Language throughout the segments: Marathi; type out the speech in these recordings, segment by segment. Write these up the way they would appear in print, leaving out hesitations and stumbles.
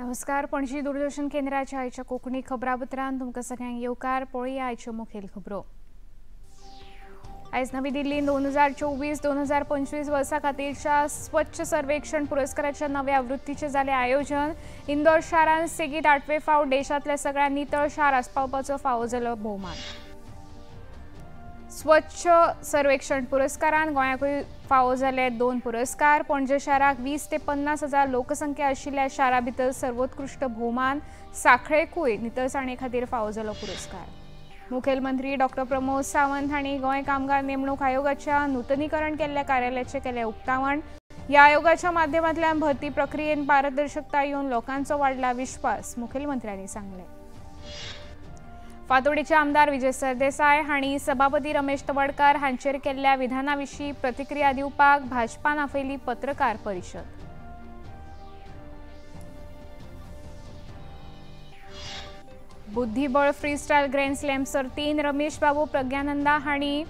नमस्कार. पणजी दूरदर्शन केंद्राच्या आयच्या कोंकणी खबरापत्रांत तुमकां सगळ्यांक येवकार. पळोवया आयच्यो मुखेल खबरो. आयज नवी दिल्लींत 2024-2025 वर्सा खातीरच्या स्वच्छ सर्वेक्षण पुरस्काराच्या नव्या आवृत्तीचें जालें आयोजन. इंदोर शारांत सेगीत 8वें फावट देशांतल्या सगळ्यांत नितळ शार आस्पावपाचो फावो जालो भोवमान. स्वच्छ सर्वेक्षण पुरस्कारांत गोंयाकूय फावो जाले 2 पुरस्कार. पणजे शाराक 20 ते 50 हजार लोकसंख्या आशिल्ल्या शारा भितर सर्वोत्कृश्ट भोवमान. सांखळेकूय नितळसाणे खातीर फावो जालो पुरस्कार. मुखेलमंत्री डॉ. प्रमोद सावंत हांणी गोंय कामगार नेमणूक आयोगाच्या नूतनीकरण केल्ल्या कार्यालयाचें केलें उक्तावण. ह्या आयोगाच्या माध्यमांतल्यान भरती प्रक्रियेंत पारदर्शकता येवन लोकांचो वाडला विश्वास, मुखेलमंत्र्यांनी सांगलें. फातोडेचे आमदार विजय सरदेसाय हांणी सभापती रमेश तवडकार हांचेर केल्ल्या विधानाविशीं प्रतिक्रिया दिवपाक भाजपान आपयली पत्रकार परिशद. बुद्धीबळ फ्री स्टायल ग्रँड स्लॅम सर्तींत रमेश बाबू प्रज्ञानंदा हांणी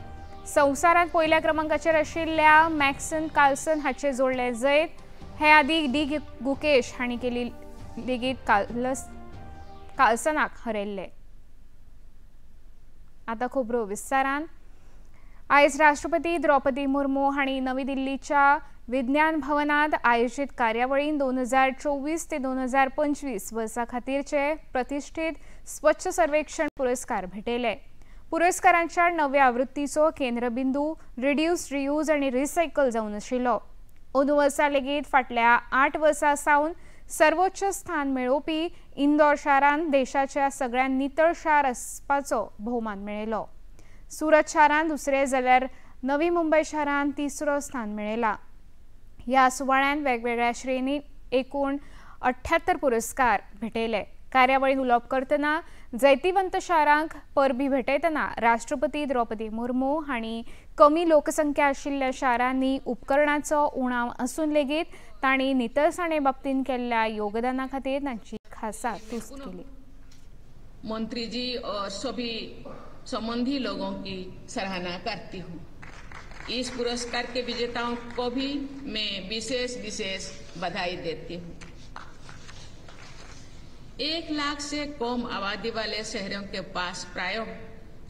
संवसारांत पयल्या क्रमांकाचेर आशिल्ल्या मॅक्सन कार्लसन हाचेर जोडले जैत. हे आदी डी गुकेश हांणी केली लेगीत कार्लसनाक हरयल्ले. आता खबरो विस्तारान. आयज राष्ट्रपती द्रौपदी मुर्मू हांणी नवी दिल्लीच्या विज्ञान भवनांत आयोजीत कार्यावळींत 2024 ते 2025 वर्सा खातीरचे प्रतिश्ठीत स्वच्छ सर्वेक्षण पुरस्कार भेटयले. पुरस्कारांच्या नव्या आवृत्तीचो केंद्रबिंदू रिड्यूस, रियूज आनी रिसायकल जावन आशिल्लो. अंदू वर्सा लेगीत फाटल्या 8 वर्सां सावन सर्वोच्च स्थान मेळोवपी इंदोर शारान देशाच्या सगळ्यांत नितळ शार आसपाचो भोवमान मेळयलो. सुरत शारान दुसरे जाल्यार नवी मुंबय शारान तिसरो स्थान मेळयला. ह्या सुवाळ्यान वेगवेगळ्या श्रेणींत एकूण 78 पुरस्कार भेटयले. कार्यावळींत उलोवप करतना जैतिवंत शारांक परबी भेटयतना राष्ट्रपती द्रौपदी मुर्मू हांणी कमी लोकसंख्या आशिल्ल्या शारांनी उपकरणांचो उणाव आसून लेगीत तांणी नितळसाणे बाबतींत केल्ल्या योगदाना खातीर तांची खासा तुस्त केली. मंत्री जी और सभी संबंधी लोगों की सराहना करती हूँ. इस पुरस्कार के विजेताओं को भी मैं विशेष बधाई देती हूँ. 1 लाख से कम आबादी वाले शहरों के पास प्राय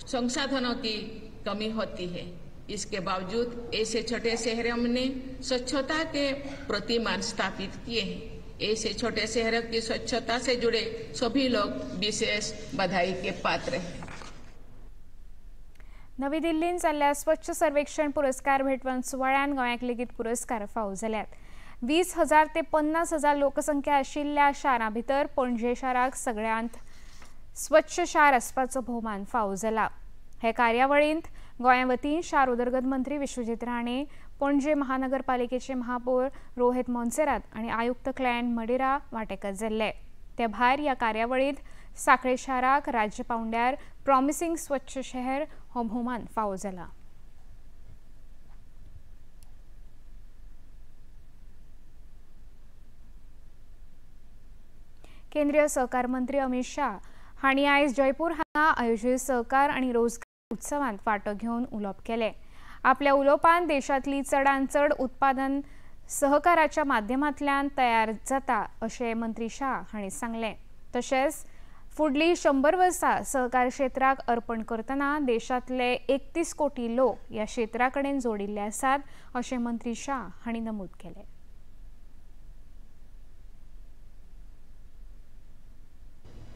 संसाधनों की कमी होती है. इसके बावजूद ऐसे छोटे शहरों ने स्वच्छता के प्रतिमान स्थापित किए हैं. ऐसे छोटे शहरों की स्वच्छता से जुड़े सभी लोग विशेष बधाई के पात्र हैं. नवी दिल्लींत जाल्ल्या स्वच्छ सर्वेक्षण पुरस्कार भेटवण सुवाळ्यान गोंयाक लेगीत पुरस्कार फावो जाल्यात. 20,000 ते 50,000 लोकसंख्या आशिल्ल्या शारां भितर पणजे शाराक सगळ्यांत स्वच्छ शार आसपाचो भोवमान फावो जाला. हे कार्यावळींत गोंया वतीन शार उदरगत मंत्री विश्वजीत राणे, पणजे महानगरपालिकेचे महापौर रोहित मोन्सेरात आनी आयुक्त क्लायंट मडिरा वांटेकार जाल्ले. ते भायर ह्या कार्यावळींत सांखळे शाराक राज्य पांवड्यार प्रॉमिसिंग स्वच्छ शहर हो भोवमान फावो जाला. केंद्रीय सहकार मंत्री अमित शाह हांणी आयज जयपूर हांगा आयोजीत सहकार आनी रोजगार उत्सवांत वांटो घेवन उलोवप केलें. आपल्या उलोवपांत देशांतली चडांत चड उत्पादन सहकाराच्या माध्यमांतल्यान तयार जाता अशें मंत्री शाह हांणी सांगलें. तशेंच फुडलीं 100 वर्सां सहकार क्षेत्राक अर्पण करतना देशांतले 31 कोटी लोक ह्या क्षेत्रा कडेन जोडिल्ले आसात अशें मंत्री शाह हांणी नमूद केलें.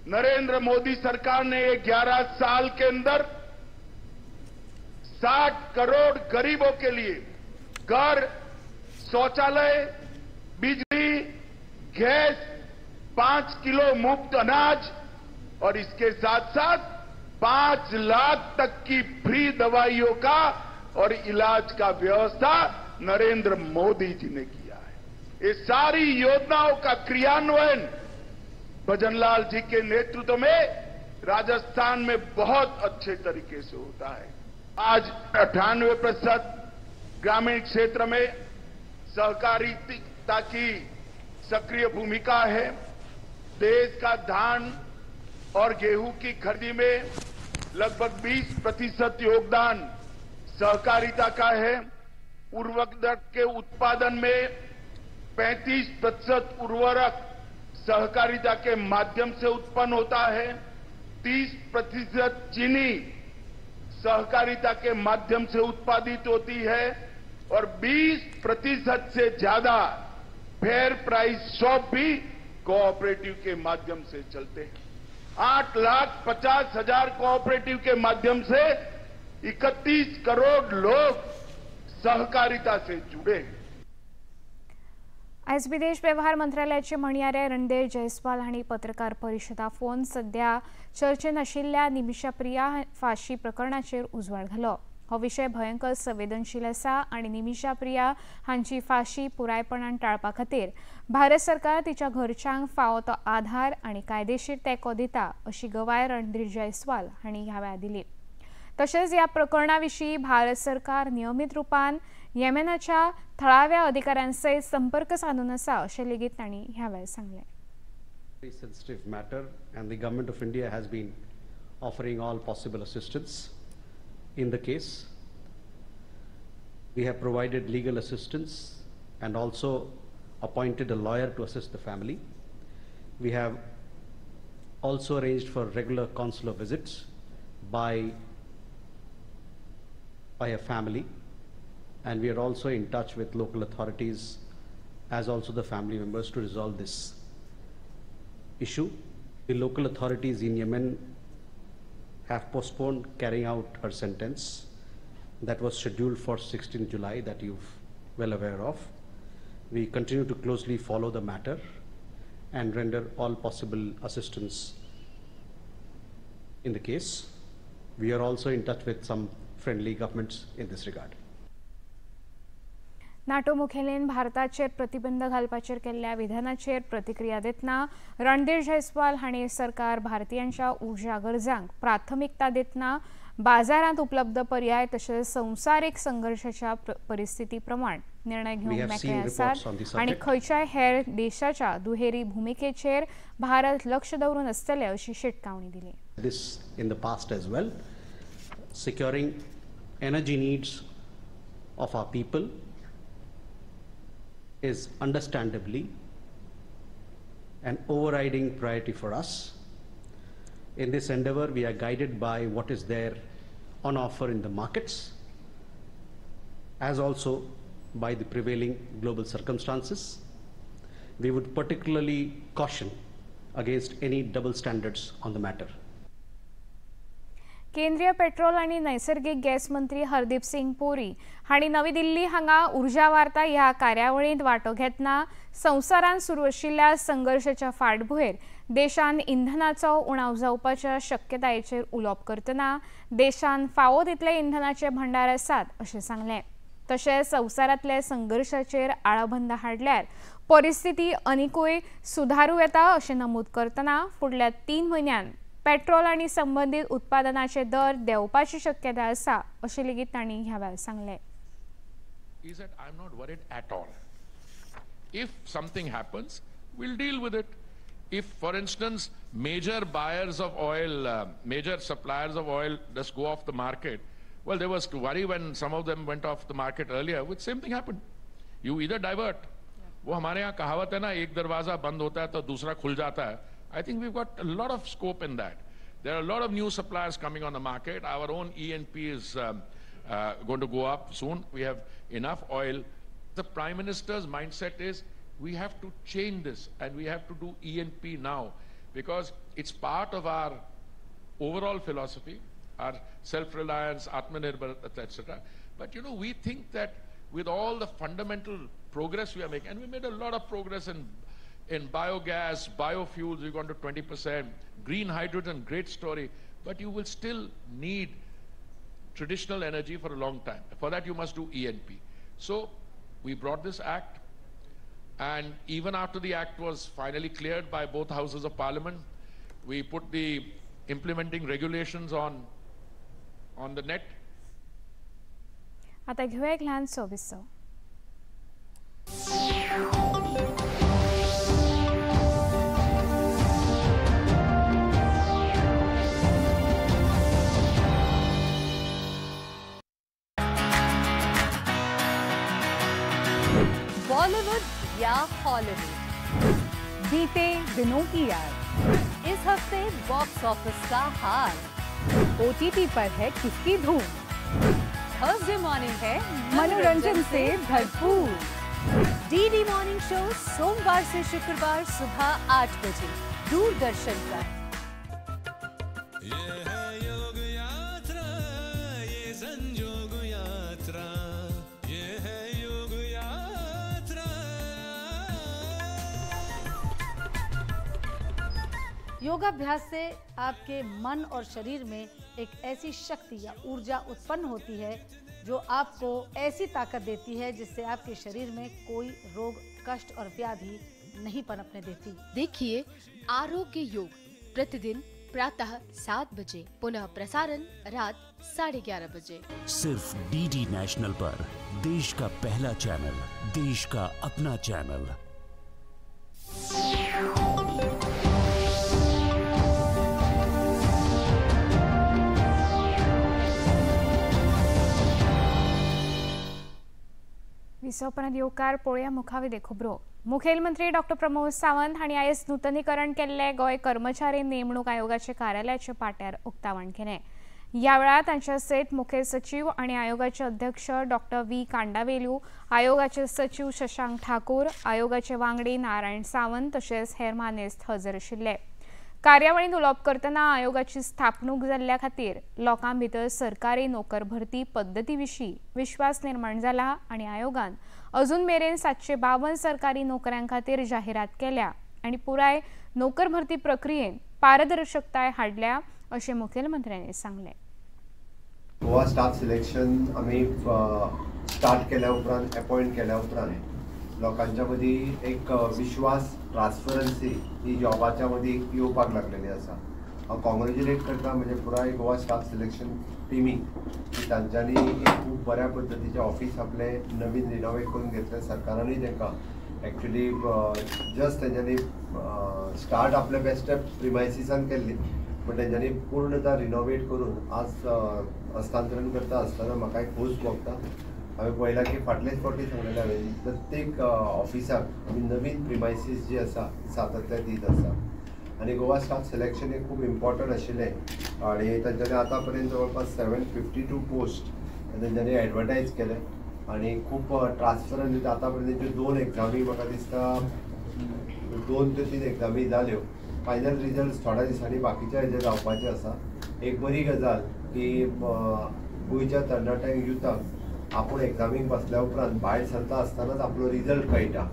नरेंद्र मोदी सरकार ने 11 साल के अंदर 60 करोड़ गरीबों के लिए घर, शौचालय, बिजली, गैस, 5 किलो मुफ्त अनाज और इसके साथ साथ 5 लाख तक की फ्री दवाइयों का और इलाज का व्यवस्था नरेंद्र मोदी जी ने किया है. ये सारी योजनाओं का क्रियान्वयन भजनलाल जी के नेतृत्व में राजस्थान में बहुत अच्छे तरीके से होता है. आज 98% ग्रामीण क्षेत्र में सहकारिता की सक्रिय भूमिका है. देश का धान और गेहूं की खरीदी में लगभग 20% योगदान सहकारिता का है. उर्वरक के उत्पादन में 35% उर्वरक सहकारिता के माध्यम से उत्पन्न होता है। 30% चीनी सहकारिता के माध्यम से उत्पादित होती है और 20% से ज्यादा फेयर प्राइस शॉप भी कोऑपरेटिव के माध्यम से चलते हैं। 8,50,000 कोऑपरेटिव के माध्यम से 31 करोड़ लोग सहकारिता से जुड़े हैं। आज विदेश व्यवहार मंत्रालयाचे म्हणयारे रणधीर जयस्वाल हांणी पत्रकार परिशदा फोन सध्या चर्चेन आशिल्ल्या निमिषा प्रिया फाशी प्रकरणाचेर उजवाड घालो। हो विषय भयंकर संवेदनशील आसा आनी निमिषा प्रिया हांची फाशी पुरायपणान टाळपा खातीर भारत सरकार तिच्या घरच्यांक फावो तो आधार आनी कायदेशीर तेंको दिता अशी गवाय रणधीर जयस्वाल हांणी ह्या वेळार दिली। तशेंच ह्या प्रकरणाविशीं भारत सरकार नियमीत रुपान येमेनाच्या थळाव्या अधिकाऱ्यांसयत संपर्क साधून आसा अशें लेगीत तांणी ह्या वेळार सांगलें। Very sensitive matter, and the government of India has been offering all possible assistance in the case. We have provided legal assistance and also appointed a lawyer to assist the family. We have also arranged for regular consular visits by a family, and we are also in touch with local authorities as also the family members to resolve this issue. The local authorities in Yemen have postponed carrying out her sentence that was scheduled for 16 July that you're well aware of. We continue to closely follow the matter and render all possible assistance in the case. We are also in touch with some friendly governments in this regard. नाटो मुखेलीन भारताचेर प्रतिबंध घालपाचेर केल्ल्या विधानाचेर प्रतिक्रिया दितना रणधीर जयस्वाल हांणी सरकार भारतीयांच्या उर्जा गरजांक प्राथमिकता दितना बाजारांत उपलब्ध पर्याय तशेंच संवसारीक संघर्शाच्या परिस्थिती प्रमाण निर्णय घेवंक मेकळे आसात आनी खंयच्याय हेर देशाच्या दुहेरी भूमिकेचेर भारत लक्ष दवरून आसतले अशी शिटकावणी दिली। This in the past as well. Securing energy needs of our people is understandably an overriding priority for us. In this endeavor, we are guided by what is there on offer in the markets, as also by the prevailing global circumstances. We would particularly caution against any double standards on the matter. केंद्रीय पेट्रोल आणि नैसर्गिक गॅस मंत्री हरदीप सिंग पुरी हांणी नवी दिल्ली हांगा उर्जा वार्ता ह्या कार्यावळींत वांटो घेतना संवसारांत सुरू आशिल्ल्या संघर्शाच्या फाटभुंयेर देशांत इंधनाचो उणाव जावपाच्या शक्यतायेचेर उलोवप करतना देशांत फावो तितले इंधनाचे भंडार आसात अशें सांगलें। तशेंच संवसारांतल्या संघर्शाचेर आळाबंद हाडल्यार परिस्थिती आनीकूय सुदारूं येता अशें नमूद करतना फुडल्या 3 म्हयन्यांत पेट्रोल आणि संबंधित उत्पादनाचे दर देंवपाची शक्यता आसा अशें लेगीत तांणी ह्या वेळार सांगलें। Is that I'm not worried at all. If something happens, we'll deal with it. If, for instance, major buyers of oil, major suppliers of oil just go off the market, well, there was worry when some of them went off the market earlier, which same thing happened. You either divert. वो हमारे यहाँ कहावत है ना, एक दरवाजा बंद होता है तो दूसरा खुल जाता है. I think we've got a lot of scope in that. There are a lot of new suppliers coming on the market. Our own E&P is going to go up soon. We have enough oil. The Prime Minister's mindset is we have to change this and we have to do E&P now because it's part of our overall philosophy, our self-reliance, Atmanirbhar, etc. But you know, we think that with all the fundamental progress we are making, and we made a lot of progress in biogas, biofuels, we've gone to 20%, green hydrogen, great story, but you will still need traditional energy for a long time. For that you must do E&P. So we brought this act, and even after the act was finally cleared by both houses of parliament, we put the implementing regulations on the net. आता घेऊया एक लहान सोबिस्सो. बॉलिवूड या हॉलिवूड, बीते दिनों की याद। इस हफ्ते बॉक्स ऑफिस का हाल। OTT पर है किसकी धूम। थर्सडे मॉर्निंग है मनोरंजन से भरपूर। डीडी मॉर्निंग शो सोमवार से शुक्रवार सुबह 8 बजे दूरदर्शन पर। योगाभ्यास से आपके मन और शरीर में एक ऐसी शक्ति या ऊर्जा उत्पन्न होती है जो आपको ऐसी ताकत देती है जिससे आपके शरीर में कोई रोग, कष्ट और व्याधि नहीं पनपने देती। देखिए आरोग्य योग प्रतिदिन प्रातः 7 बजे, पुनः प्रसारण रात 11:30 बजे, सिर्फ डीडी नेशनल पर। देश का पहला चैनल, देश का अपना चैनल। विसोपनात येवकार पळोवया मुखावेले खबरो। मुखेलमंत्री डॉ. प्रमोद सावंत हांणी आयज नूतनीकरण केल्ले गोंय कर्मचारी नेमणूक आयोगाचे कार्यालयाचे पाट्यार उक्तावण केलें। ह्या वेळार तांचे सयत मुखेल सचिव आनी आयोगाचे अध्यक्ष डॉ. व्ही. कांडावेलू, आयोगाचे सचिव शशांक ठाकूर, आयोगाचे वांगडी नारायण सावंत तशेंच हेर मानेस्त हजर आशिल्ले। कार्यावळींत उलोवप करतना आयोगाची स्थापणूक जाल्ल्या खातीर लोकां भितर सरकारी नोकर भरती पद्दती विशीं विश्वास निर्माण जाला आनी आयोगान अजून मेरेन 752 सरकारी नोकऱ्यां खातीर जाहिरात केल्या आनी पुराय नोकर भरती प्रक्रियेंत पारदर्शकताय हाडल्या अशें मुखेलमंत्र्यांनी सांगलें। गोवा स्टाफ सिलेक्शन आमी स्टार्ट केल्या उपरांत अपॉइंट केल्या उपरांत लोकांच्या मदीं एक विश्वास, ट्रान्सपरन्सी ही जॉबाच्या मदीं येवपाक लागलेली आसा। हांव कॉंग्रेच्युलेट करता म्हणजे पुराय गोवा स्टाफ सिलेक्शन टिमीक की तांच्यांनी एक खूब बऱ्या पद्दतीचें ऑफिस आपले नवीन रिनोवेट करून घेतलें। सरकारानूय तांकां एक्चुली जस्ट तेंच्यांनी स्टार्ट आपले बेस्ट प्रिमायसिसान केल्ली, बट तेंच्यांनी पूर्णतः रिनोवेट करून आज हस्तांतरण करता आसतना म्हाका एक खोस भोगता। हांवें पळयलां की फाटलेच फावटी सांगलेलें हांवें प्रत्येक ऑफिसाक आमी नवीन प्रिमायसीस जी आसा सातत्यान दीत आसा आनी गोवा स्टाफ सिलेक्शन हे खूब इम्पॉर्टंट आशिल्लें आनी तांच्यांनी आतां पर्यंत जवळपास 752 पोस्ट तेंच्यांनी एडवर्टायज केले आनी खूब ट्रान्सपरंट आतां पर्यंत 2 एग्जामी म्हाका दिसता 2 ते 3 एग्जामी जाल्यो। फायनल रिजल्ट थोड्या दिसांनी बाकीच्या हेजे जावपाचे आसा। एक बरी गजाल की गोंयच्या तरणाट्यांक युथाक आपूण एग्जामीक बसल्या उपरांत भायर सरता आसतनाच आपलो रिजल्ट कळटा।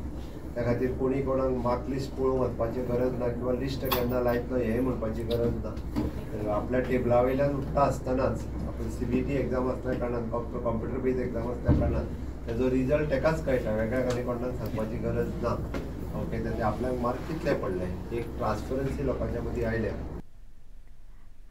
त्या खातीर कोणी कोणाक मार्क लिस्ट पळोवंक वचपाची गरज ना किंवा लिस्ट केन्ना लायतलो हें म्हणपाची गरज ना। आपल्या टेबला वयल्यान उठता आसतनाच आपण CBT एग्जाम असल्या कारणान कॉम्प्युटर बेज एग्जाम असल्या कारणान तेजो रिजल्ट एकाच कळटा, वेगळ्या आनी कोणाक सांगपाची गरज ना। ओके, तेजे आपल्याक मार्क कितले पडले एक ट्रान्सपरन्सी लोकांच्या मदीं आयल्या।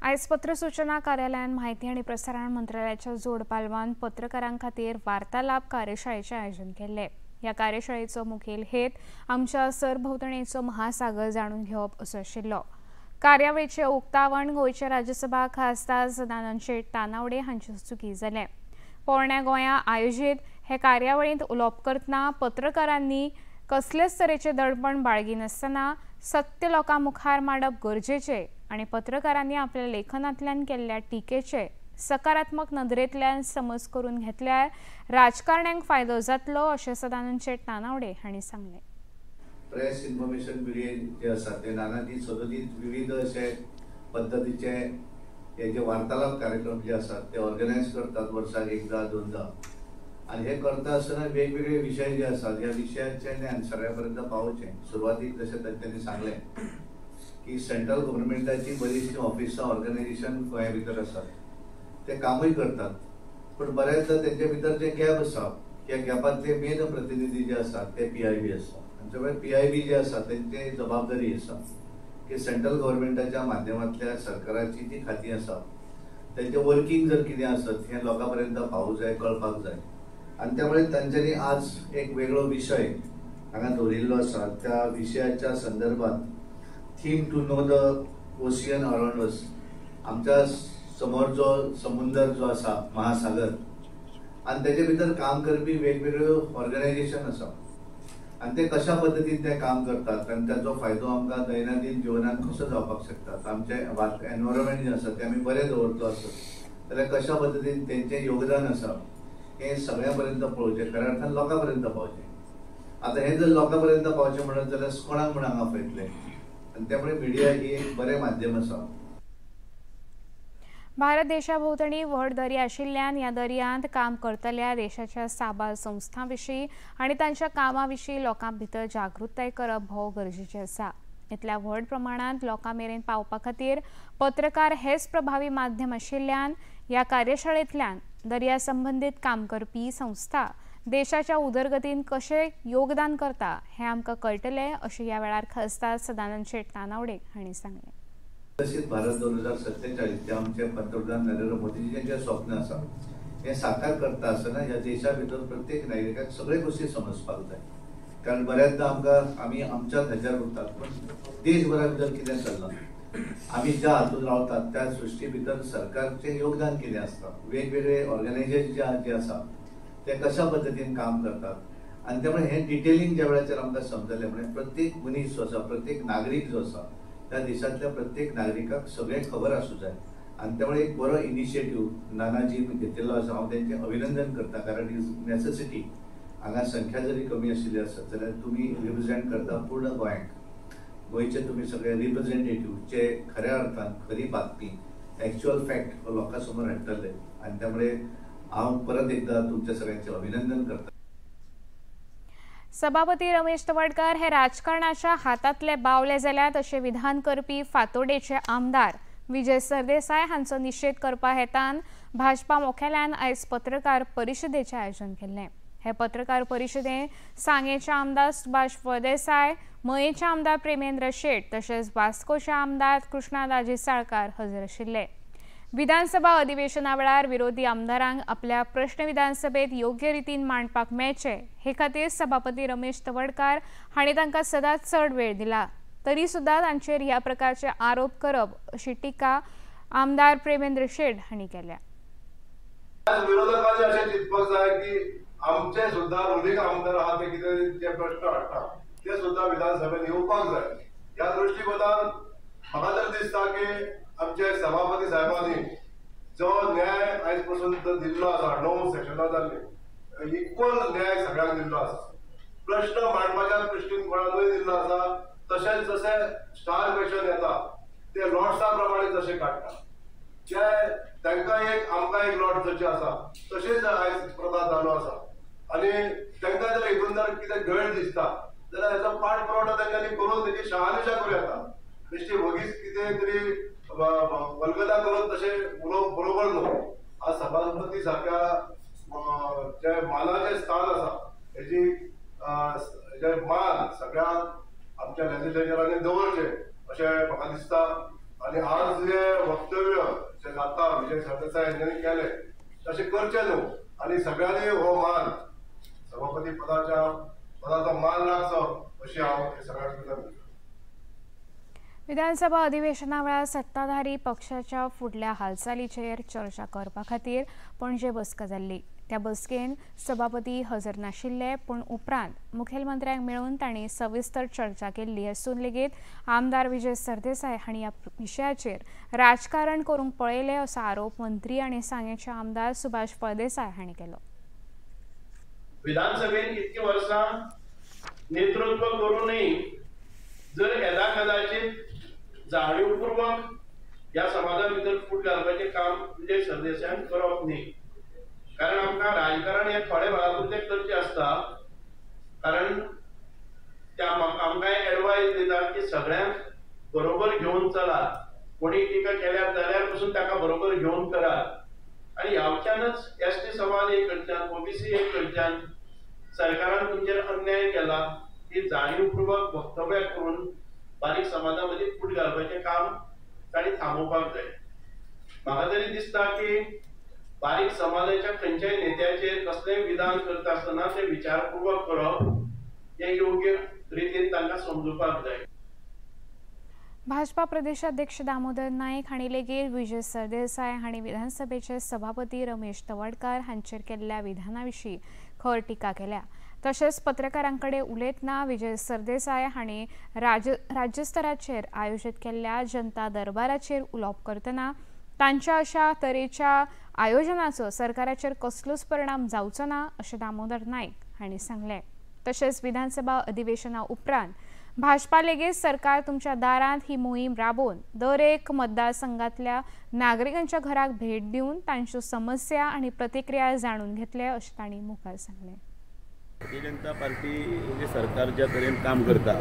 आयज पत्र सूचना कार्यालयान माहिती आनी प्रसारण मंत्रालयाच्या जोड पालवान पत्रकारां खातीर वार्तालाप कार्यशाळेचें आयोजन केल्लें। ह्या कार्यशाळेचो मुखेल हेत आमच्या सरभोंवतणेचो महासागर जाणून घेवप असो आशिल्लो। कार्यावळीचें उक्तावण गोंयचे राज्यसभा खासदार सदानंद शेट तानावडे हांचे हस्तुकीं जालें। पोरण्या गोंया आयोजीत हे कार्यावळींत उलोवप करतना पत्रकारांनी कसलेच तरेचे दडपण बाळगिनासतना सत्य लोकां मुखार मांडप गरजेचें आनी पत्रकारांनी आपल्या लेखनांतल्यान केल्ल्या टिकेचे सकारात्मक नदरेंतल्यान समज करून घेतल्यार राजकारण्यांक फायदो जातलो अशें सदानंद शेट तानावडे हांणी सांगलें। प्रेस इन्फॉर्मेशन ब्युरो जे आसा ते नानादी सदतीत विविध अशे पद्धतीचे हे जे वार्तालाप कार्यक्रम जे आसात ते ऑर्गनायज करतात वर्साक एकदा दोनदा आणि हे करता आसतना वेगवेगळे विषय जे आसात ह्या विशयाचे ज्ञान सगळ्यांपर्यंत पावचे। सुरवातीक जशें त्यांनी सांगलें की सेंट्रल गव्हर्नमेंटाची बरीचशी ऑफिसां ऑर्गनायझेशन गोंया भितर आसात ते कामूय करतात, पण बऱ्याचदा तेंचे भितर जे गॅप आसा त्या गॅपांतले मेन प्रतिनिधी जे आसात ते PIB आसा। आमच्या PIB जे आसा तेंची जबाबदारी आसा की सेंट्रल गव्हर्नमेंटाच्या माध्यमांतल्या सरकाराची जी खाती आसा त्यांचे वर्किंग जर कितें आसत हे लोकांपर्यंत पावूंक जाय, कळपाक जाय आणि त्यामुळे तांच्यांनी आज एक वेगळो विषय हांगा दवरिल्लो आसा। त्या विशयाच्या संदर्भात theme to know the ocean around us, आमच्या समोर जो समुद्र जो आसा महासागर आणि त्याच्या भितर काम करपी वेगवेगळ्यो ऑर्गनायझेशन आसा आणि ते कशा पद्धतीन ते काम करतात आणि त्याचो फायदो आमकां दैनंदिन जिवनात कसो जावपाक शकता, आमचे एनवायरमेंट जे आसा ते आमी बरें दवरतो आसत जाल्यार कशा पद्धतीन तेंचें योगदान आसा हे सगळ्यां पर्यंत पळोवचें, खऱ्या अर्थान लोकां पर्यंत पावचें. आतां हे जर लोकां पर्यंत पावचें म्हणत जाल्यार कोणाक म्हण हांगा पळयतले, आनी त्यामुळे मिडिया ही एक बरें माध्यम आसा. भारत देशाभोवतणी व्हड दर्या आशिल्ल्यान ह्या दर्यांत काम करतल्या देशाच्या साबार संस्थां विशीं आनी तांच्या कामां विशीं लोकां भितर जागृताय करप भोव गरजेचें आसा. इतल्या व्हड प्रमाणांत लोकां मेरेन पावपा खातीर पत्रकार हेच प्रभावी माध्यम आशिल्ल्यान ह्या कार्यशाळेंतल्यान दर्या संबंदीत काम करपी संस्था देशाच्या उदरगतीन कशें योगदान करता हें आमकां कळटलें अशें ह्या वेळार खासदार सदानंद शेट नानावडे हांणी सांगलें. विकसीत भारत 2047 ते आमचे पंतप्रधान नरेंद्र मोदीजींचें जे स्वप्न आसा हें साकार करता आसतना ह्या देशा भितर प्रत्येक नागरिकाक सगळे गोष्टी समजपाक जाय. कारण बऱ्याचदा आमी आमच्याच हाच्यार उरतात पण देशभरा भितर कितें चल्लां, आमी ज्या हातूंत रावतात त्या सृश्टी भितर सरकारचें योगदान कितें आसता, वेगवेगळे ऑर्गनायझेशन जे आसा ते कशा पद्धतीन काम करतात आनी त्यामुळे हें डिटेलिंग ज्या वेळाचेर आमकां समजलें म्हणजे प्रत्येक मनीस जो आसा, प्रत्येक नागरीक जो आसा त्या देशातल्या प्रत्येक नागरिकाक सगळें खबर आसूं जाय. आनी त्यामुळे एक बरो इनिशिएटीव नानाजी घेतिल्लो आसा. हांव तेंचें अभिनंदन करता कारण इज नेसेसिटी. हांगा संख्या जरी कमी आशिल्ली आसत जाल्यार तुमी रिप्रेझेंट करता पूर्ण गोंयांक. गोंयचे तुमी सगळे रिप्रेझेंटेटिव्ह जे खऱ्या अर्थान खरी बातमी एक्च्युअल फॅक्ट लोकां समोर हाडटले आनी त्यामुळे हांव परत एकदा तुमच्या सगळ्यांचें अभिनंदन करता. सभापती रमेश तवडकर हे राजकारणाच्या हातांतले बावले जाल्यात अशें विधान करपी फातोडेचे आमदार विजय सरदेसाय हांचो निशेध करपा हेतान भाजपा मुख्यालयान आयज पत्रकार परिशदेचें आयोजन केल्लें. हे पत्रकार परिशदेंत सांगेचे आमदार सुभाष फळदेसाय, मयेचे आमदार प्रेमेंद्र शेट तशेंच वास्कोचे आमदार कृष्णादाजी साळकार हजर आशिल्ले. विधानसभा अधिवेशना वेळार विरोधी आमदारांक आपल्या प्रश्न विधानसभेत योग्य रितीन मांडपाक मेळचे हे खातीर सभापती रमेश तवडकर हांणी तांकां सदांच चड वेळ दिला. तरी सुद्दां तांचेर ह्या प्रकारचे आरोप करप अशी टिका आमदार प्रेमेंद्र शेट हांणी केल्या. विरोधकांनी अशें चिंतपाक जाय की आमचे सुद्दां उदीक आमदार आहा ते कितें जे प्रश्न हाडटा ते सुद्दां विधानसभेत येवपाक जाय. ह्या दृश्टीकोनान म्हाका तर दिसता की आमचे सभापती साहेबांनी जो न्याय आयज पासून दिल्लो आसा 9 सेशनां जाल्ली इक्वल न्याय सगळ्यांक दिल्लो आसा. प्रश्न मांडपाच्या दृश्टीकोनानूय दिल्लो आसा. तशेंच जशे स्टार क्वेश्चन येता ते लॉर्ड्सा प्रमाणे जशे काडटा ते तांकां एक आमकां एक लॉर्ड जशें आसा तशेंच आयज प्रथा चालू आसा. आनी तांकां जर हितून जर कितें गैर दिसता जाल्यार हेचो पाठपुरावो तांच्यांनी करून तेची शहानिशा करूं येता. बेश्टी वगीच कितें तरी वल्गना करून तशें उलोवप बरोबर न्हू. आज सभापती सारक्या जे मानाचें स्थान आसा हेजी जे मान सगळ्या आमच्या लेजिस्लेचरांनी दवरचे अशें म्हाका दिसता. आनी आज जे वक्तव्य जे जाता विजय सरदेसाय हांणी केले तशें करचें न्हू. आनी सगळ्यांनी हो मान सभापती पदाचो मान राखचो अशी हांव सगळ्यांक विनंती करता. विधानसभा अधिवेशना वेळार सत्ताधारी पक्षाच्या फुडल्या हालचालीचेर चर्चा करपा खातीर पणजे बसका जाल्ली. त्या बसकेन सभापती हजर नाशिल्ले पूण उपरांत मुखेलमंत्र्यांक मेळून तांणी सविस्तर चर्चा केल्ली असून लेगीत आमदार विजय सरदेसाय हांणी ह्या विशयाचेर राजकारण करूंक पळयले असो आरोप मंत्री आनी सांगेचे आमदार सुभाष फळदेसाय हांणी केलो. विधानसभेन इतकी वर्सां नेतृत्व करूनय जर येदाखेदाची जाणीवपूर्वक ह्या समाजा भितर फूट घालपाचें काम विजय सरदेसायान करप न्ही. कारण आमकां राजकारण हे थोडे वेळापुरते करचें आसता. कारण ते आमकां एडवायस दितात की सगळ्यांक बरोबर घेवन चलात. कोणी टिका केल्यार जाल्यार पसून ताका बरोबर घेवन करात. आनी ह्यावच्यानच एसटी समाज एक कडच्यान ओबीसी एक कडच्यान सरकारान तुमचेर अन्याय केला ही जाणीवपूर्वक वक्तव्य करून बारीक समाजा मदीं फूट घालपाचें काम तांणी थांबोवपाक जाय. म्हाका तरी दिसता की बारीक समाजाच्या खंयच्याय नेत्याचेर कसलेंय विधान करता आसतना ते विचारपूर्वक करप हे योग्य रितीन तांकां समजुपाक जाय. भाजपा प्रदेशाध्यक्ष दामोदर नायक हांणी लेगीत विजय सरदेसाय हांणी विधानसभेचे सभापती रमेश तवडकर हांचेर केल्ल्या विधाना विशीं खर टिका केल्या। तशेंच पत्रकारांकडे उलयतना विजय सरदेसाय हांणी राज्यस्तराचेर आयोजीत केल्ल्या जनता दरबाराचेर उलोवप करतना तांच्या अशा तरेच्या आयोजनाचो सरकाराचेर कसलोच परिणाम जावचो ना अशें दामोदर नायक हांणी सांगलें। तशेंच विधानसभा अधिवेशना उपरांत भाजपा लेगीत सरकार तुमच्या दारांत ही मोहीम राबोवन दर एक मतदारसंघातल्या नागरिकांच्या घराक भेट दिवन तांच्यो समस्या आनी प्रतिक्रिया जाणून घेतले अशें तांणी मुखार सांगलें। भारतीय जनता पार्टी सरकार ज्या तरेन काम करता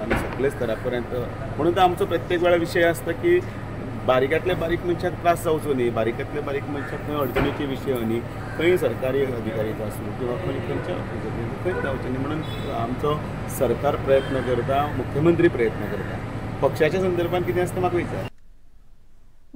आनी सगळे स्तरा पर्यंत म्हणून आमचो प्रत्येक वेळा विशय आसता की बारीकांतल्या बारीक मनशाक त्रास जावचो न्ही, बारीकांतल्या बारीक मनशाक खंय अडचणीचे विशय न्ही, खंय सरकारी अधिकारीचो आसूं किंवा खंय जावचें न्ही म्हणून आमचो सरकार प्रयत्न करता, मुख्यमंत्री प्रयत्न करता। पक्षाच्या संदर्भात कितें आसता म्हाका विचार।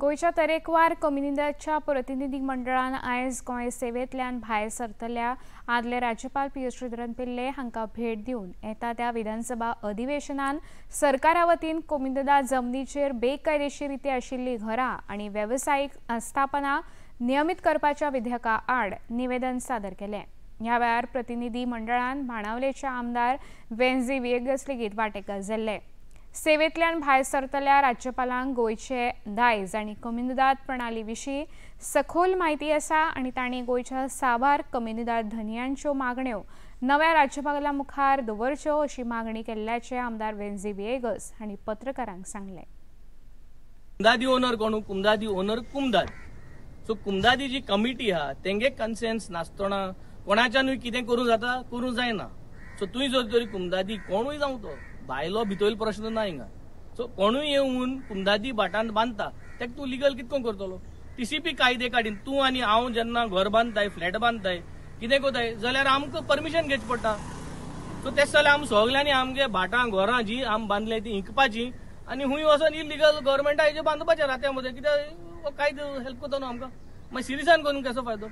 गोयच्या तरेकवार कम्युनिटीच्या प्रतिनिधी मंडळान आयज गोंय सेवेंतल्यान भायर सरतल्या आदले राज्यपाल पी श्रीधरन पिल्ले हांकां भेट दिवन येता त्या विधानसभा अधिवेशनान सरकारा वतीन कम्युनिटी जमनीचेर बेकायदेशीर आशिल्लीं घरां आनी वेवसायीक आस्थापनां नियमीत करपाच्या विधेयका आड निवेदन सादर केलें। ह्या वेळार प्रतिनिधी मंडळान बाणावलेच्या आमदार वेन्झी विएगस लेगीत वांटेकार जाल्ले। सेवेंतल्यान भायर सरतल्या राज्यपालांक गोयचे दायज आनी कम्युनिदाद प्रणाली विशीं सखोल म्हायती आसा आनी तांणी गोयच्या साबार कम्युनिदाद धनियांच्यो मागण्यो नव्या राज्यपाला मुखार दवरच्यो अशी मागणी केल्ल्याचे आमदार वेन्झी विएगस हांणी पत्रकारांक सांगलें। कुमदादी ओनर कोण? कुमदादी ओनर कुमदाद। सो कुमदादी जी कमिटी आहा तेंगे कन्सेन्स नासतना कोणाच्यानूय कितें करूं जाता, करूं जायना। सो तुवें जर तरी कुमदादी कोणूय जावं तो भायलो भितरलो प्रश्न ना हिंगा। सो कोणूय येवन कुमदादी भाटांत बांदता तेका तूं लिगल कितको करतलो? TCP कायदे काडीन तूं आनी हांव जेन्ना घर बांदताय, फ्लॅट बांदताय, कितें कोताय जाल्यार आमकां परमिशन घेवचें पडटा। सो तेच जाल्यार आमी सगळ्यांनी आमगे भाटां घरां जी आमी बांदल्याय ती हिंकपाची आनी हुंय वचोन इलिगल गव्हर्मेंटा हेजे बांदपाचें रात्या मध्ये कित्याक कायदो हेल्प करता न्हू आमकां, मागीर सिरियसान करून कसो फायदो?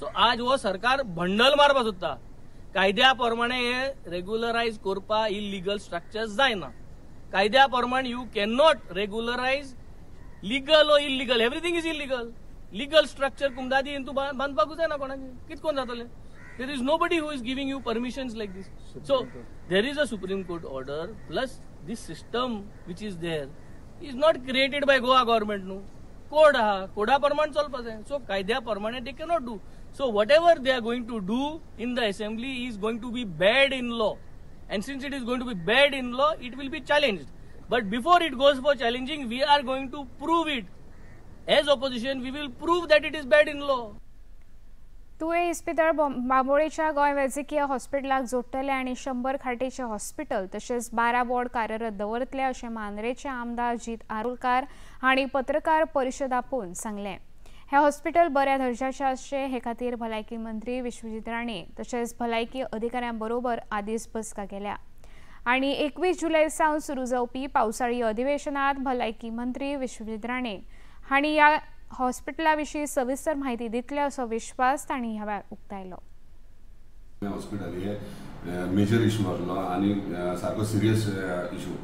सो आज हो सरकार भंडल मारपा सोदता। कायद्या प्रमाणे हे रेग्युलरायज करपा इलिगल स्ट्रक्चर्स जायना। कायद्या प्रमाणे you can not regularise legal और illegal, everything is illegal. Legal structure कुमदादी तूं बांदपाकूच जायना कोणाक, कितकोन जातलें? There is nobody who is giving you permissions like this. So there is a Supreme Court order plus this system which is there is not created by Goa government न्हू, कोड आहा, कोडा प्रमाणे चलपा जाय। सो कायद्या प्रमाणे they cannot do. So whatever they are going to do in the assembly is going to be bad in law, and since it is going to be bad in law, it will be challenged. But before it goes for challenging, we are going to prove it. As opposition, we will prove that it is bad in law. तुळे इस्पितळ बांबोळेच्या गोंय वैजकीय हॉस्पिटलाक जोडटले आनी 100 खाटीचे हॉस्पिटल तशेंच 12 वॉर्ड कार्यरत दवरतले अशें मांद्रेचे आमदार जीत आरोलकार हांणी पत्रकार परिशद आपोवन सांगलें। हे हॉस्पिटल बऱ्या दर्जाचे आसचे हे खातीर भलायकी मंत्री विश्वजीत राणे तशेंच भलायकी अधिकाऱ्यां बरोबर आदीस बसका केल्या आनी 21 जुलय सावन सुरू जावपी पावसाळी अधिवेशनात भलायकी मंत्री विश्वजीत राणे हांणी ह्या हॉस्पिटला विशीं सविस्तर म्हायती दितले असो विश्वास तांणी ह्या वेळार उक्तायलो। हॉस्पिटल हे मेजर इशू आसलो आनी सारको सिरियस इशू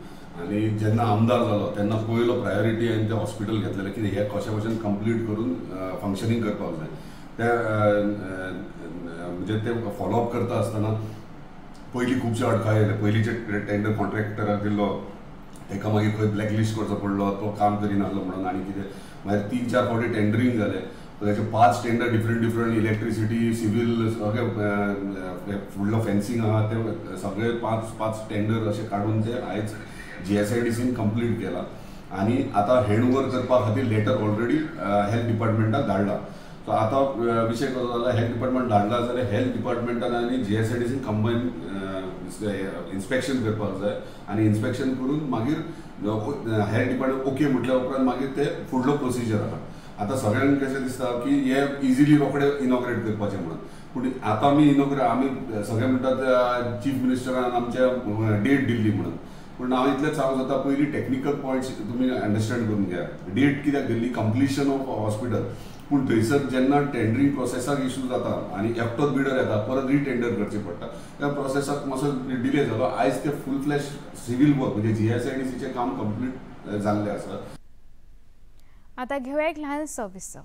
आनी जेन्ना आमदार जालो तेन्ना पयलो प्रायोरिटी हांवें तें हॉस्पिटल घेतलेलें की हे कशे भशेन कंप्लीट करून फंक्शनींग करपाक जाय। ते म्हणजे ते फॉलोअप करता आसतना पयलीं खुबशे अडखळे येयले। पयलींचे टेंडर कॉन्ट्रॅक्टराक दिल्लो ताका मागीर खंय ब्लॅकलिस्ट करचो पडलो, तो काम करिनासलो म्हणून आनी कितें मागीर 3-4 फावटी टेंडरींग जालें। त्याचे 5 टेंडर डिफरंट इलेक्ट्रिसिटी, सिव्हिल सगळे फुडलो फेन्सिंग आहा ते सगळे 5 टेंडर अशे काडून ते आयज GSIDCन कंप्लीट केला आणि आता हँडओव्हर करपा खातीर लेटर ऑलरेडी हेल्थ डिपार्टमेंटाक धाडला। सो आता विषय कसो जाला, हेल्थ डिपार्टमेंट धाडला जाल्यार हेल्थ डिपार्टमेंटान आनी GSIDCन कंबायन इन्स्पेक्शन करपाक जाय आनी इन्स्पेक्शन करून मागीर हेल्थ डिपार्टमेंट ओके म्हटल्या उपरांत मागीर ते फुडलो प्रोसिजर आहा। आता सगळ्यांक कशें दिसता की हे इजिली रोखडे इनॉग्रेट करपाचें म्हणून, पूण आता आमी सगळे म्हणटात चीफ मिनिस्टरान आमच्या डेट दिल्ली म्हणून, पूण हांव इतलेंच सांगूंक सोदता पयलीं टॅक्निकल पॉयंट्स तुमी अंडरस्टँड करून घ्या। डेट कित्याक दिल्ली? कंप्लिशन ऑफ हॉस्पिटल, पूण थंयसर जेन्ना टेंडरींग प्रोसेसाक इशू जाता आनी एकटोच बिडर येता परत रिटेंडर करचें पडटा, त्या प्रोसेसाक मातसो डिले जालो। आयज ते फूल फ्लॅश सिव्हील वर्क म्हणजे GSIDCचें काम कंप्लीट जाल्लें आसा। आता घेऊया एक लहान विसव।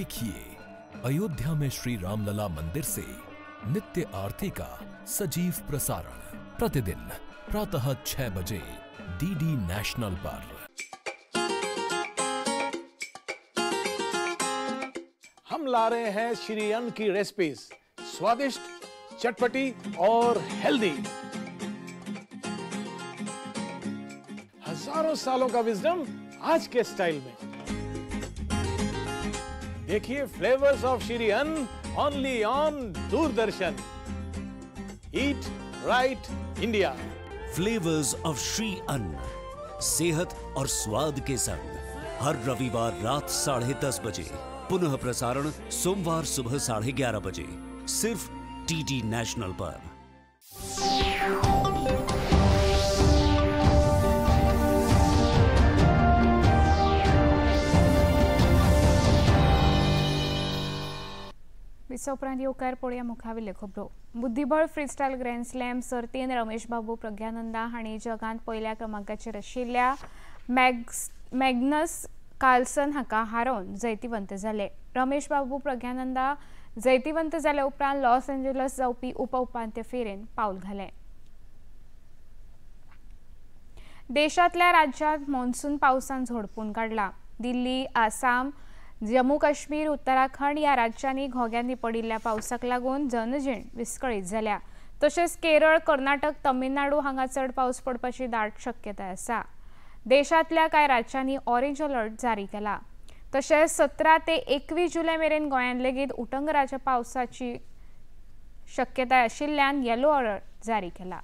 देखिए अयोध्या में श्री रामलला मंदिर से नित्य आरती का सजीव प्रसारण प्रतिदिन प्रातः 6 बजे डीडी नेशनल पर। हम ला रहे हैं श्री अन्न की रेसिपीज, स्वादिष्ट, चटपटी और हेल्दी। हजारों सालों का विजडम आज के स्टाइल में। देखिए फ्लेवर्स ऑफ श्री अन्न only on Doordarshan. Eat right India. Flavours of Shri अन्न, सेहत और स्वाद के संग हर रविवार रात 10:30 बजे, पुनः प्रसारण सोमवार सुबह 11:30 बजे, सिर्फ डीडी नेशनल पर। उपरांत येवकार पळोवया मुखावेले खबरो। बुद्धीबळ फ्रीस्टायल ग्रँड स्लॅम सर्तीन रमेश बाबू प्रज्ञानंदा हांणी जगांत पयल्या क्रमांकाचेर आशिल्ल्या मॅग्नस कार्लसन हाका हारोवन जैतिवंत जाले। रमेश बाबू प्रज्ञानंदा जैतिवंत जाल्या उपरांत लॉस एंजलस जावपी उपांत्य फेरेन पावल घालें। देशांतल्या राज्यांत मॉन्सून पावसान झोडपून काडला। दिल्ली, आसाम, जम्मू काश्मीर, उत्तराखंड या राज्यांनी घोग्यांनी पडिल्ल्या पावसाक लागून जनजीण विस्कळीत जाल्या। तशेंच केरळ, कर्नाटक, तमिळनाडू हांगा चड पावस पडपाची दाट शक्यताय आसा। देशांतल्या कांय राज्यांनी ऑरेंज अलर्ट जारी केला। तशेंच 17 ते 21 जुलय मेरेन गोंयांत लेगीत उटंगराच्या पावसाची शक्यताय आशिल्ल्यान येलो अलर्ट जारी केला।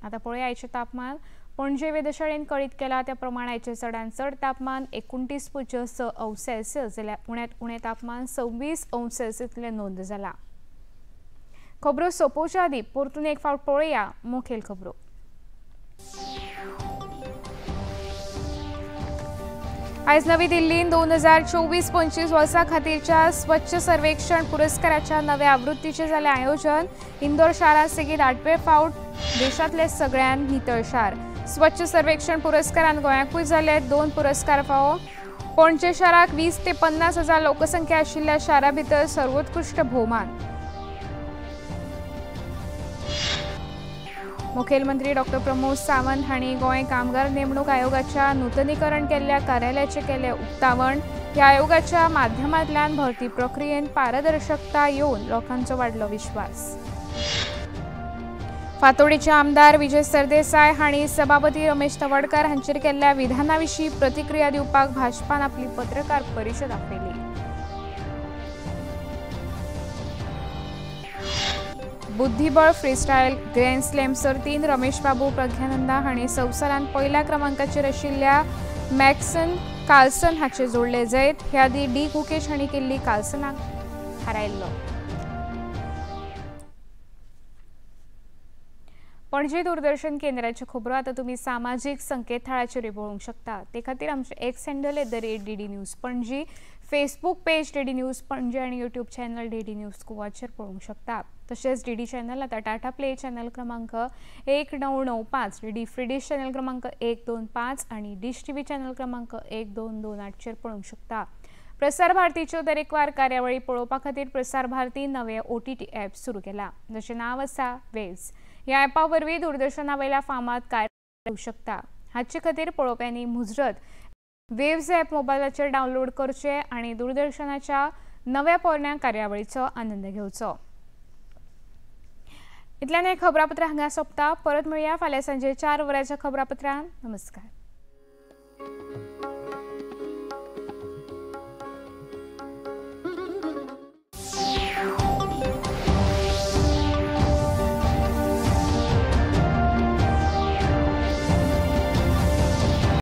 आता पळोवया आयचे तापमान। पणजे वेधशाळेन कळीत केला त्या प्रमाण आयचे चडांत चड तापमान 29.6 अंश सेल्सियस जाल्यार उण्यांत उणें तापमान 26 अंश सेल्सियसले नोंद जाला। खबरो सोंपोवच्या आदीं परतून एक फावट पळोवया मुखेल खबरो। आयज नवी दिल्लीन 2024-25 वर्सा खातीरच्या स्वच्छ सर्वेक्षण पुरस्काराच्या नव्या आवृत्तीचें जालें आयोजन। इंदोर शारांत सेगीत 8वें फावट देशांतले सगळ्यांत नितळ शार। स्वच्छ सर्वेक्षण पुरस्कारान गोंयाकूय जाले 2 पुरस्कार फावो। पणजे शाराक 20 ते 50 हजार लोकसंख्या आशिल्ल्या शारा भितर सर्वोत्कृष्ट भोवमान। मुखेलमंत्री डॉ. प्रमोद सावंत हांणी गोंय कामगार नेमणूक आयोगाच्या नूतनीकरण केल्ल्या कार्यालयाचें केलें उक्तावण। ह्या आयोगाच्या माध्यमांतल्यान भरती प्रक्रियेंत पारदर्शकता येवन लोकांचो वाडलो विश्वास। फातोडेचे आमदार विजय सरदेसाय हांणी सभापती रमेश तवडकार हांचेर केल्ल्या विधाना विशीं प्रतिक्रिया दिवपाक भाजपान आपली पत्रकार परिशद आपयली। बुद्धीबळ फ्रीस्टायल ग्रँड स्लॅम सर्तीन रमेश बाबू प्रज्ञानंदा हांणी संवसारांत पयल्या क्रमांकाचेर आशिल्ल्या मॅग्नस कार्लसन हाचे जोडले जैत। ह्या आदी डी गुकेश हांणी केल्ली कार्लसनाक हारायल्लो। पणजी दूरदर्शन केंद्राचे खबरो आता तुम्ही सामाजिक संकेतथळाचेर पळोवंक शकता। ते खातीर आमचे x handle @DD news Panaji, Facebook page DD news Panaji आणि यूट्यूब चॅनल DD न्यूज गोवाचेर पळोवंक शकता। तशेंच DD चॅनल आता टाटा प्ले चॅनल क्रमांक 1995, DD फ्री डिश चॅनल क्रमांक 125 आणि डिश टीव्ही चॅनल क्रमांक 1228 चेर पळोवंक शकता। प्रसार भारतीच्यो तरेकवार कार्यावळी पळोवपा खातीर प्रसार भारती नवे OTT ॲप सुरू केला, जाचें नांव आसा वेव्स। ह्या ॲपा वरवीं दूरदर्शना वयल्या फामाद कार्यावळी पळोवंक शकता। हाचे खातीर पळोवप्यांनी मुजरत वेव्स ॲप मोबायलाचेर डावनलोड करचे आणि दूरदर्शनाच्या नव्या पोरण्या कार्यावळीचो आनंद घेवचो। इतल्यान हे खबरापत्र हांगा सोंपता। परत मेळुया फाल्यां सांजे 4 वरांच्या खबरापत्रांत। नमस्कार।